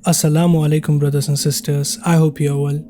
Assalamu alaikum brothers and sisters, I hope you are well.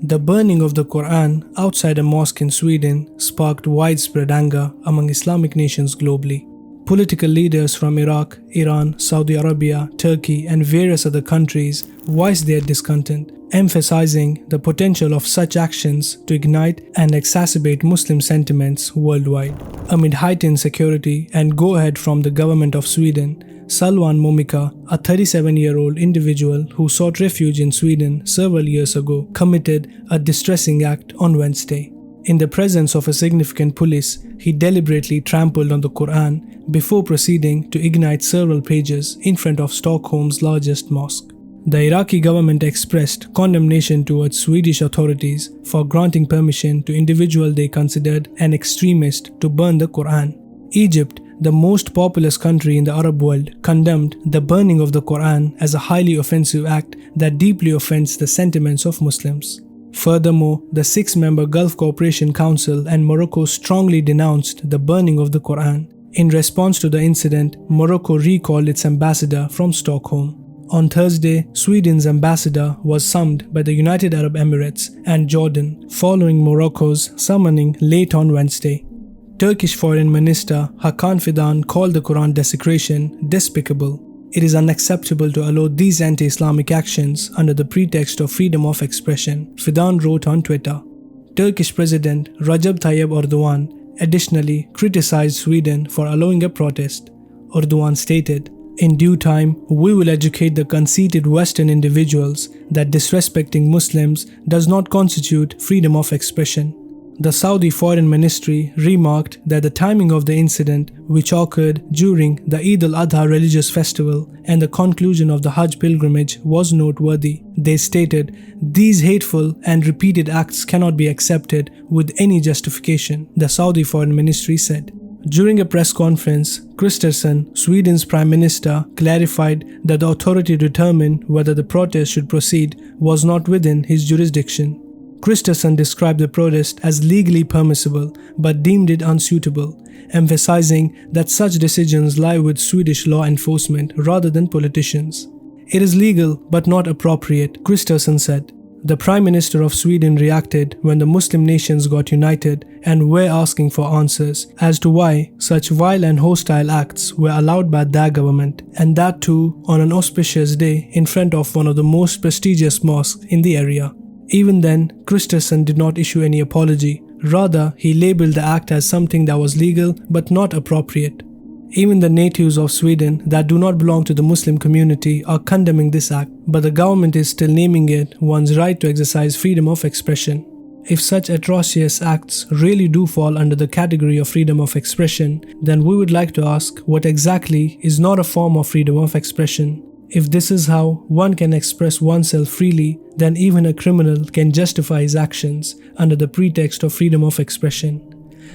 The burning of the Qur'an outside a mosque in Sweden sparked widespread anger among Islamic nations globally. Political leaders from Iraq, Iran, Saudi Arabia, Turkey and various other countries voiced their discontent, emphasizing the potential of such actions to ignite and exacerbate Muslim sentiments worldwide. Amid heightened security and go-ahead from the government of Sweden, Salwan Momika, a 37-year-old individual who sought refuge in Sweden several years ago, committed a distressing act on Wednesday. In the presence of a significant police, he deliberately trampled on the Qur'an before proceeding to ignite several pages in front of Stockholm's largest mosque. The Iraqi government expressed condemnation towards Swedish authorities for granting permission to individual they considered an extremist to burn the Qur'an. Egypt, the most populous country in the Arab world, condemned the burning of the Qur'an as a highly offensive act that deeply offends the sentiments of Muslims. Furthermore, the six-member Gulf Cooperation Council and Morocco strongly denounced the burning of the Qur'an. In response to the incident, Morocco recalled its ambassador from Stockholm. On Thursday, Sweden's ambassador was summoned by the United Arab Emirates and Jordan, following Morocco's summoning late on Wednesday. Turkish Foreign Minister Hakan Fidan called the Quran desecration despicable. It is unacceptable to allow these anti-Islamic actions under the pretext of freedom of expression, Fidan wrote on Twitter. Turkish President Recep Tayyip Erdogan additionally criticized Sweden for allowing a protest. Erdogan stated, "In due time, we will educate the conceited Western individuals that disrespecting Muslims does not constitute freedom of expression." The Saudi Foreign Ministry remarked that the timing of the incident, which occurred during the Eid al-Adha religious festival and the conclusion of the Hajj pilgrimage, was noteworthy. They stated, "These hateful and repeated acts cannot be accepted with any justification," the Saudi Foreign Ministry said. During a press conference, Kristersson, Sweden's Prime Minister, clarified that the authority to determine whether the protest should proceed was not within his jurisdiction. Kristersson described the protest as legally permissible but deemed it unsuitable, emphasizing that such decisions lie with Swedish law enforcement rather than politicians. "It is legal but not appropriate," Kristersson said. The Prime Minister of Sweden reacted when the Muslim nations got united and were asking for answers as to why such vile and hostile acts were allowed by their government, and that too on an auspicious day in front of one of the most prestigious mosques in the area. Even then, Kristersson did not issue any apology. Rather, he labeled the act as something that was legal but not appropriate. Even the natives of Sweden that do not belong to the Muslim community are condemning this act, but the government is still naming it one's right to exercise freedom of expression. If such atrocious acts really do fall under the category of freedom of expression, then we would like to ask what exactly is not a form of freedom of expression. If this is how one can express oneself freely, then even a criminal can justify his actions under the pretext of freedom of expression.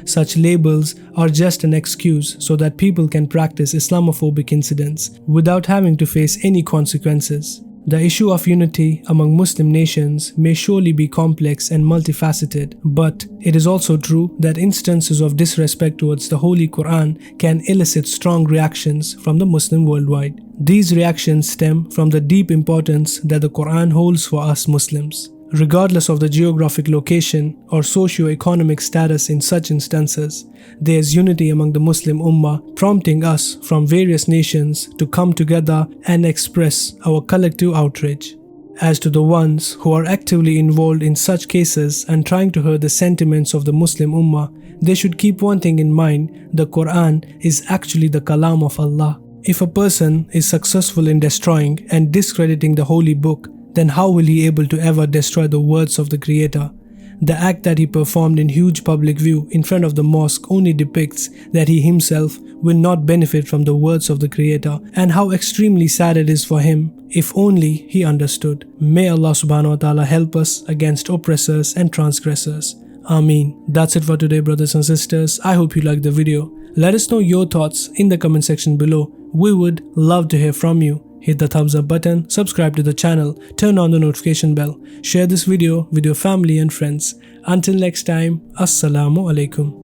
Such labels are just an excuse so that people can practice Islamophobic incidents without having to face any consequences. The issue of unity among Muslim nations may surely be complex and multifaceted, but it is also true that instances of disrespect towards the Holy Quran can elicit strong reactions from the Muslim worldwide. These reactions stem from the deep importance that the Quran holds for us Muslims. Regardless of the geographic location or socio-economic status in such instances, there is unity among the Muslim Ummah, prompting us from various nations to come together and express our collective outrage. As to the ones who are actively involved in such cases and trying to hurt the sentiments of the Muslim Ummah, they should keep one thing in mind: the Quran is actually the Kalam of Allah. If a person is successful in destroying and discrediting the holy book, then how will he able to ever destroy the words of the Creator? The act that he performed in huge public view in front of the mosque only depicts that he himself will not benefit from the words of the Creator, and how extremely sad it is for him if only he understood. May Allah subhanahu wa ta'ala help us against oppressors and transgressors. Ameen. That's it for today, brothers and sisters. I hope you liked the video. Let us know your thoughts in the comment section below. We would love to hear from you. Hit the thumbs up button, subscribe to the channel, turn on the notification bell, share this video with your family and friends. Until next time, Assalamu alaikum.